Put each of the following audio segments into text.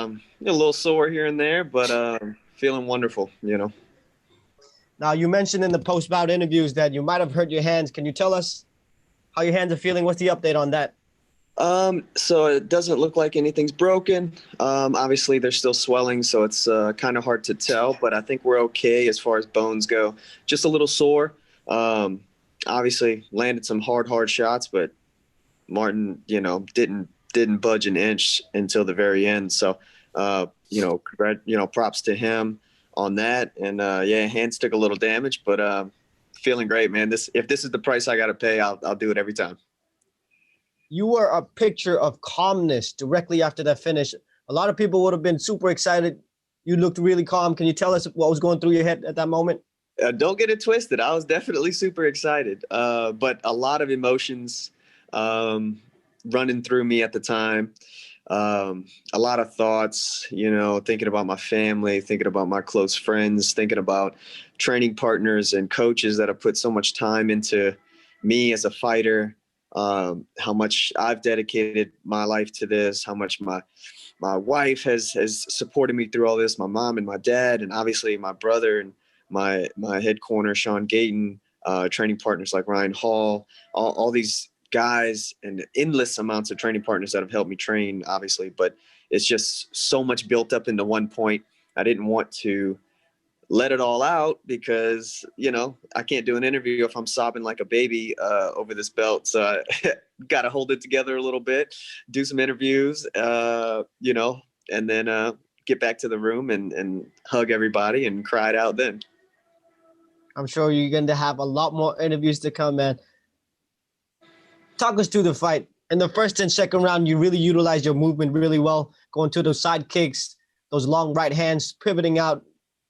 A little sore here and there, but feeling wonderful. Now, you mentioned in the post-bout interviews that you might have hurt your hands. Can you tell us how your hands are feeling? What's the update on that? So it doesn't look like anything's broken. Obviously, there's still swelling, so it's kind of hard to tell, but I think we're okay as far as bones go. Just a little sore. Um, Obviously, landed some hard shots, but Martin, didn't budge an inch until the very end. So, props to him on that. And yeah, hands took a little damage, but feeling great, man. If this is the price I got to pay, I'll do it every time. You were a picture of calmness directly after that finish. A lot of people would have been super excited. You looked really calm. Can you tell us what was going through your head at that moment? Don't get it twisted. I was definitely super excited, but a lot of emotions running through me at the time. A lot of thoughts, thinking about my family, thinking about my close friends, thinking about training partners and coaches that have put so much time into me as a fighter, how much I've dedicated my life to this, how much my wife has supported me through all this, my mom and my dad, and obviously my brother and my head corner, Sean Gayton, training partners like Ryan Hall, all these guys and endless amounts of training partners that have helped me train, obviously, but it's just so much built up into one point. I didn't want to let it all out because, I can't do an interview if I'm sobbing like a baby over this belt. So I got to hold it together a little bit, do some interviews, and then get back to the room and hug everybody and cry it out then. I'm sure you're going to have a lot more interviews to come, man. Talk us through the fight. In the first and second round, you really utilized your movement really well, going to those side kicks, those long right hands, pivoting out,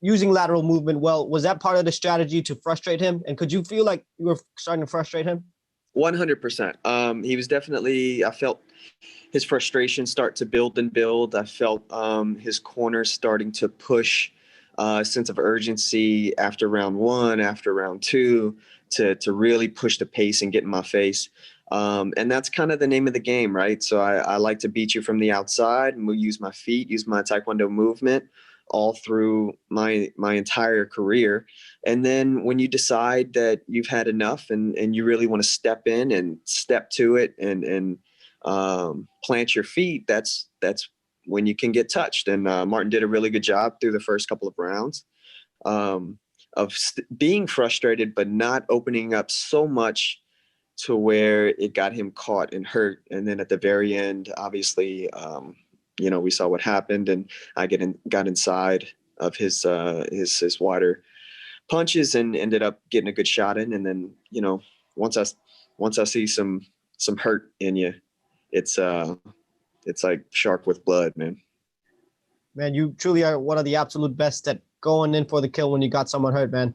using lateral movement well. Was that part of the strategy to frustrate him? And could you feel like you were starting to frustrate him? 100%. He was definitely, I felt his frustration start to build and build. I felt his corner starting to push a sense of urgency after round one, after round two, to really push the pace and get in my face. And that's kind of the name of the game, right? So I like to beat you from the outside and we'll use my feet, use my Taekwondo movement all through my entire career. And then when you decide that you've had enough and you really want to step in and step to it and plant your feet, that's when you can get touched. And Martin did a really good job through the first couple of rounds of being frustrated, but not opening up so much to where it got him caught and hurt. And then at the very end, obviously, we saw what happened, and I got inside of his wider punches and ended up getting a good shot in. And then, once I see some hurt in you, it's like shark with blood, man. Man, you truly are one of the absolute best at going in for the kill when you got someone hurt, man.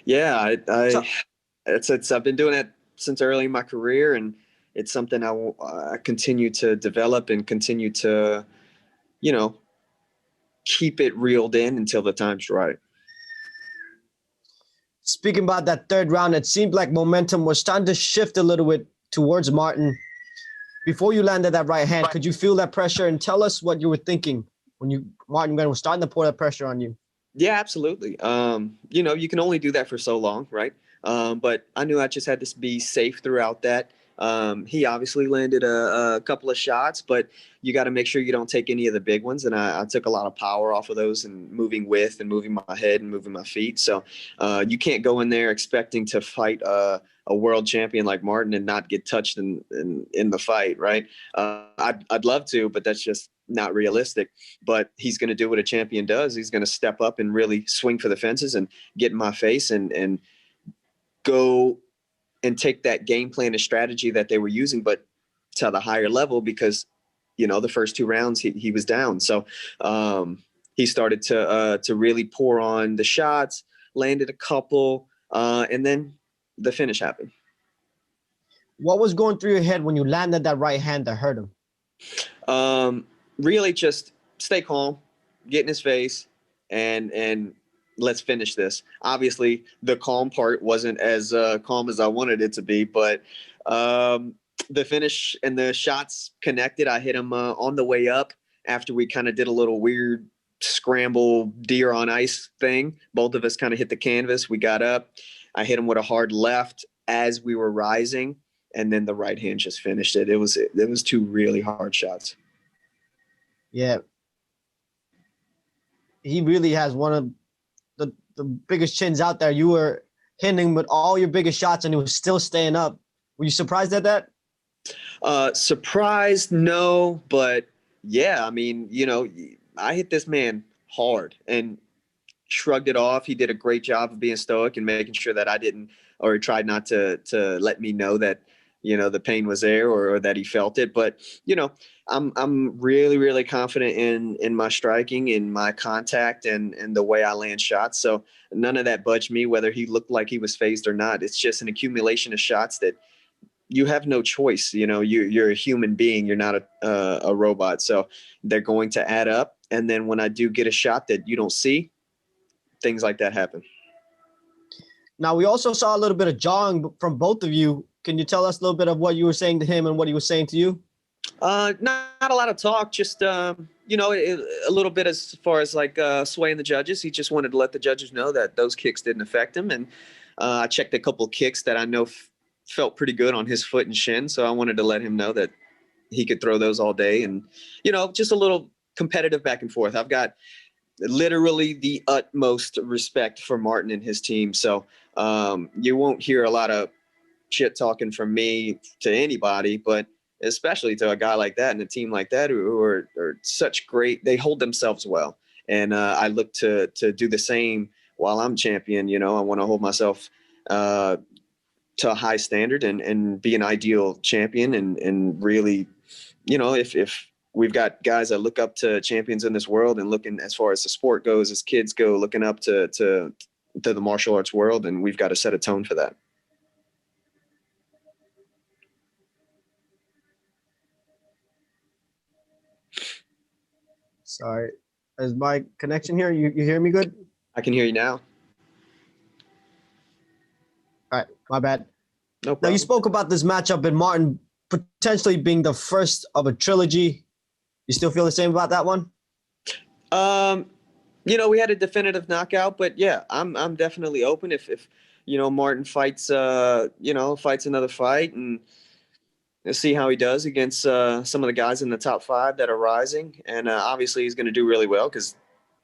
Yeah, So, I've been doing it since early in my career, and it's something I continue to develop and continue to, keep it reeled in until the time's right. speaking about that third round, it seemed like momentum was starting to shift a little bit towards Martin. Before you landed that right hand, could you feel that pressure? And tell us what you were thinking when Martin was starting to pour that pressure on you. Yeah, absolutely. You can only do that for so long, right? But I knew I just had to be safe throughout that. He obviously landed a couple of shots, but you got to make sure you don't take any of the big ones. And I took a lot of power off of those and moving with and moving my head and moving my feet. So you can't go in there expecting to fight a world champion like Martin and not get touched in the fight, right? I'd love to, but that's just not realistic. But he's going to do what a champion does. He's going to step up and really swing for the fences and get in my face and go and take that game plan and strategy that they were using, but to the higher level because, the first two rounds he was down. So he started to really pour on the shots, landed a couple, and then the finish happened. What was going through your head when you landed that right hand that hurt him? Really just stay calm, get in his face, and let's finish this. Obviously, the calm part wasn't as calm as I wanted it to be, but the finish and the shots connected. I hit him on the way up, after we kind of did a little weird scramble deer on ice thing, both of us kind of hit the canvas. We got up. I hit him with a hard left as we were rising, and then the right hand just finished it. It was two really hard shots. Yeah. He really has one of the biggest chins out there. You were hitting with all your biggest shots, and he was still staying up. Were you surprised at that? Surprised, no, but yeah, I mean, I hit this man hard and shrugged it off. He did a great job of being stoic and making sure that I didn't, or tried not to let me know that, the pain was there or that he felt it. But, I'm really, really confident in my striking, in my contact, and the way I land shots. So none of that budged me, whether he looked like he was phased or not. It's just an accumulation of shots that you have no choice. You're a human being. You're not a robot. So they're going to add up. And then when I do get a shot that you don't see, things like that happen. Now, we also saw a little bit of jawing from both of you. Can you tell us a little bit of what you were saying to him and what he was saying to you? Not a lot of talk, just, a little bit as far as like swaying the judges. He just wanted to let the judges know that those kicks didn't affect him. And I checked a couple of kicks that I know felt pretty good on his foot and shin. So I wanted to let him know that he could throw those all day, and, just a little competitive back and forth. I've got literally the utmost respect for Martin and his team. So you won't hear a lot of shit talking from me to anybody, but especially to a guy like that and a team like that who are such great, they hold themselves well. And I look to do the same while I'm champion. I want to hold myself to a high standard and be an ideal champion. And really, if we've got guys that look up to champions in this world, and looking as far as the sport goes, as kids go, looking up to the martial arts world, and we've got to set a tone for that. Sorry. Is my connection here? You hear me good? I can hear you now. All right. My bad. No problem. Now, you spoke about this matchup and Martin potentially being the first of a trilogy. You still feel the same about that one? We had a definitive knockout, but yeah, I'm definitely open if Martin fights another fight, and let's see how he does against some of the guys in the top 5 that are rising. And obviously he's going to do really well because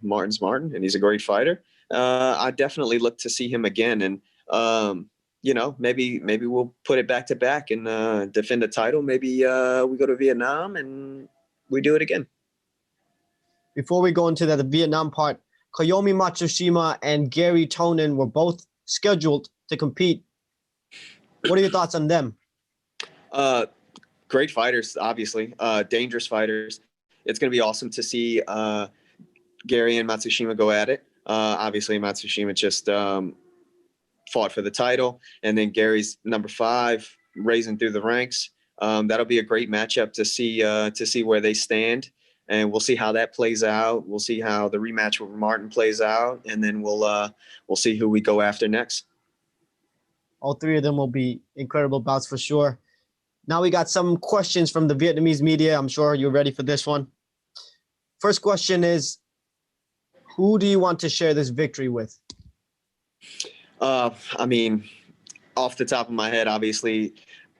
Martin's Martin and he's a great fighter. I definitely look to see him again. And, maybe we'll put it back to back and defend the title. Maybe we go to Vietnam and we do it again. Before we go into the Vietnam part, Koyomi Matsushima and Gary Tonin were both scheduled to compete. What are your thoughts on them? Great fighters, obviously, dangerous fighters. It's going to be awesome to see Gary and Matsushima go at it. Obviously, Matsushima just fought for the title, and then Gary's number 5, raising through the ranks. That'll be a great matchup to see where they stand, and we'll see how that plays out. We'll see how the rematch with Martin plays out, and then we'll see who we go after next. All 3 of them will be incredible bouts for sure. Now we got some questions from the Vietnamese media. I'm sure you're ready for this one. First question is, who do you want to share this victory with? I mean, off the top of my head, obviously,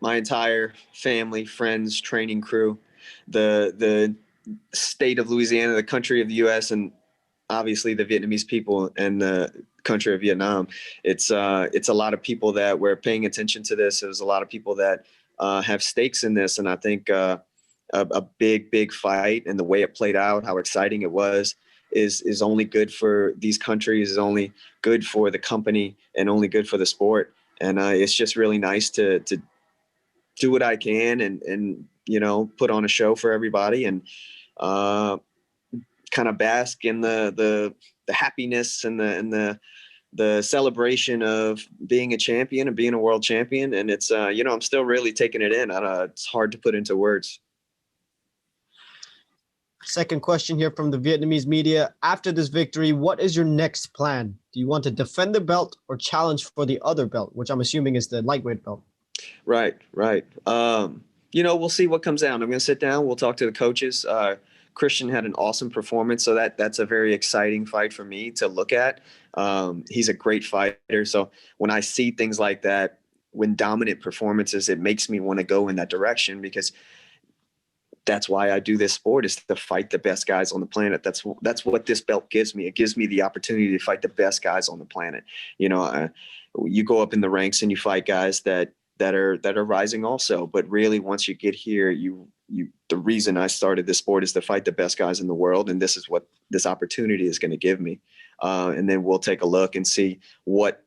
my entire family, friends, training crew, the state of Louisiana, the country of the U.S., and obviously the Vietnamese people and the country of Vietnam. It's a lot of people that were paying attention to this. There's a lot of people that have stakes in this, and I think a big fight, and the way it played out, how exciting it was, is only good for these countries, is only good for the company, and only good for the sport. And it's just really nice to do what I can and put on a show for everybody, and kind of bask in the happiness and the celebration of being a champion and being a world champion. And it's, I'm still really taking it in. It's hard to put into words. Second question here from the Vietnamese media. After this victory, what is your next plan? Do you want to defend the belt or challenge for the other belt, which I'm assuming is the lightweight belt? Right. We'll see what comes out. I'm going to sit down. We'll talk to the coaches. Christian had an awesome performance, so that's a very exciting fight for me to look at. He's a great fighter, so when I see things like that, when dominant performances, it makes me want to go in that direction, because that's why I do this sport, is to fight the best guys on the planet. That's what this belt gives me. It gives me the opportunity to fight the best guys on the planet. You know, you go up in the ranks and you fight guys that are rising also. But really, once you get here, the reason I started this sport is to fight the best guys in the world, and this is what this opportunity is going to give me. And then we'll take a look and see what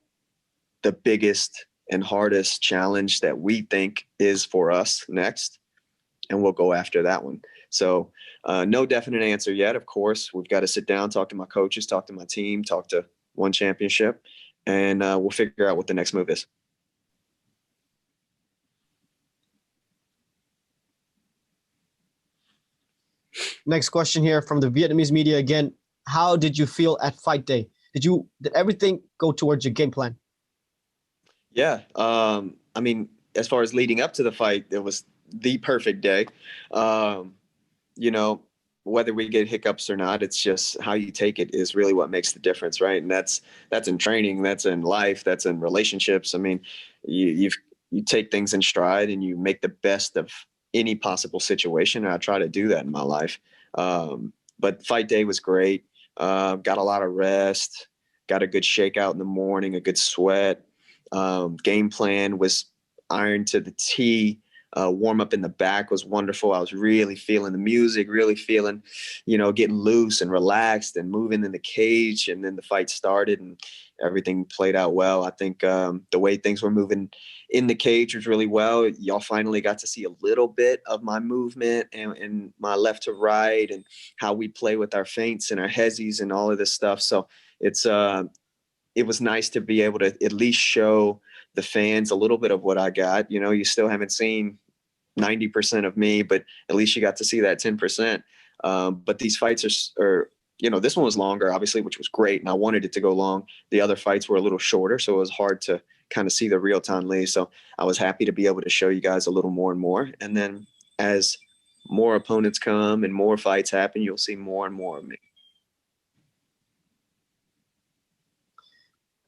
the biggest and hardest challenge that we think is for us next, and we'll go after that one. So no definite answer yet. Of course, we've got to sit down, talk to my coaches, talk to my team, talk to One Championship, and we'll figure out what the next move is. Next question here from the Vietnamese media again. How did you feel at fight day? Did everything go towards your game plan? Yeah. I mean, as far as leading up to the fight, it was the perfect day. You know, whether we get hiccups or not, it's just how you take it is really what makes the difference, right? And that's in training, that's in life, that's in relationships. I mean, you take things in stride and you make the best of any possible situation. And I try to do that in my life. But fight day was great. Got a lot of rest, got a good shakeout in the morning, a good sweat. Game plan was ironed to the T. Warm up in the back was wonderful. I was really feeling the music, really feeling, getting loose and relaxed and moving in the cage. And then the fight started and everything played out well. I think the way things were moving in the cage was really well. Y'all finally got to see a little bit of my movement and my left to right and how we play with our feints and our hezzies and all of this stuff. So it was nice to be able to at least show the fans a little bit of what I got. You still haven't seen 90% of me, but at least you got to see that 10%. But these fights are, this one was longer, obviously, which was great. And I wanted it to go long. The other fights were a little shorter, so it was hard to kind of see the real time lead. So I was happy to be able to show you guys a little more and more. And then as more opponents come and more fights happen, you'll see more and more of me.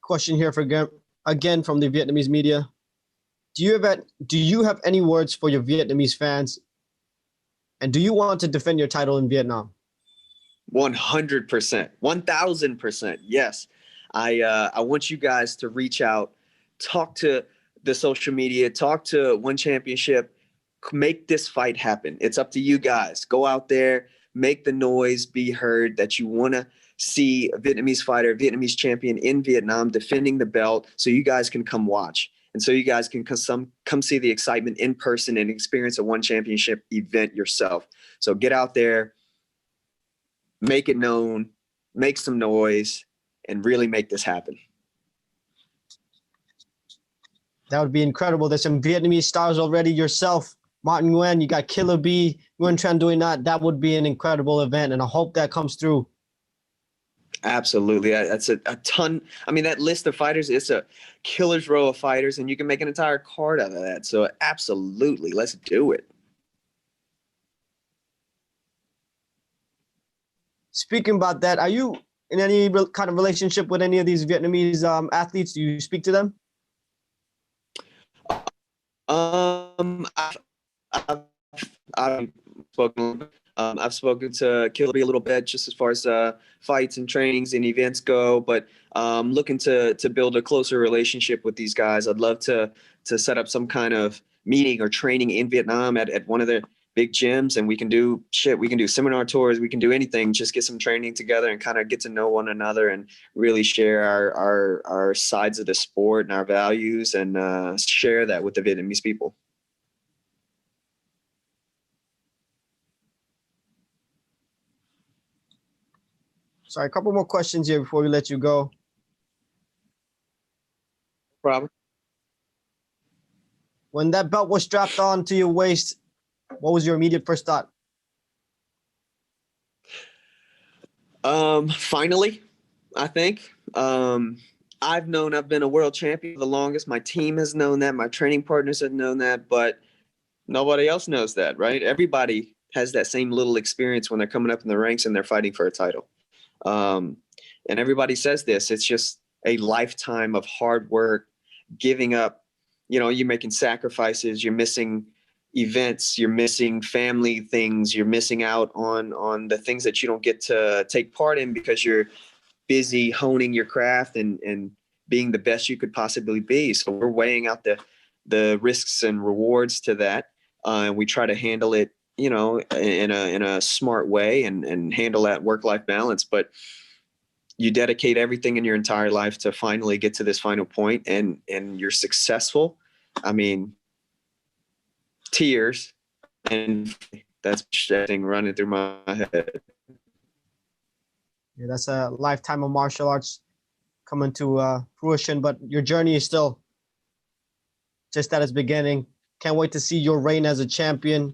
Question here again from the Vietnamese media. Do you have any words for your Vietnamese fans? And do you want to defend your title in Vietnam? 100%, 1000%. Yes. I want you guys to reach out, talk to the social media, talk to One Championship, make this fight happen. It's up to you guys. Go out there, make the noise, be heard that you want to see a Vietnamese fighter, Vietnamese champion in Vietnam defending the belt, so you guys can come watch. And so you guys can come see the excitement in person and experience a One Championship event yourself. So get out there, make it known, make some noise, and really make this happen. That would be incredible. There's some Vietnamese stars already. Yourself, Martin Nguyen, you got Killer B, Nguyen Tran doing that. That would be an incredible event, and I hope that comes through. Absolutely. That's a ton. I mean, that list of fighters, it's a killer's row of fighters, and you can make an entire card out of that. So absolutely, let's do it. Speaking about that, are you in any kind of relationship with any of these Vietnamese athletes? Do you speak to them? I've spoken to Killer B a little bit, just as far as fights and trainings and events go, but looking to build a closer relationship with these guys. I'd love to set up some kind of meeting or training in Vietnam at one of the big gyms, and we can do seminar tours, we can do anything, just get some training together and kind of get to know one another and really share our sides of the sport and our values, and share that with the Vietnamese people. Sorry, a couple more questions here before we let you go. No problem. When that belt was strapped on to your waist, what was your immediate first thought? Finally, I think. I've been a world champion the longest. My team has known that. My training partners have known that, but nobody else knows that, right? Everybody has that same little experience when they're coming up in the ranks and they're fighting for a title. And everybody says this, it's just a lifetime of hard work, giving up, you're making sacrifices, you're missing events, you're missing family things, you're missing out on the things that you don't get to take part in because you're busy honing your craft and being the best you could possibly be. So we're weighing out the risks and rewards to that. And we try to handle it, in a smart way and handle that work-life balance. But you dedicate everything in your entire life to finally get to this final point, and you're successful. I mean, tears, and that's thing running through my head. Yeah, that's a lifetime of martial arts coming to fruition, but your journey is still just at its beginning. Can't wait to see your reign as a champion.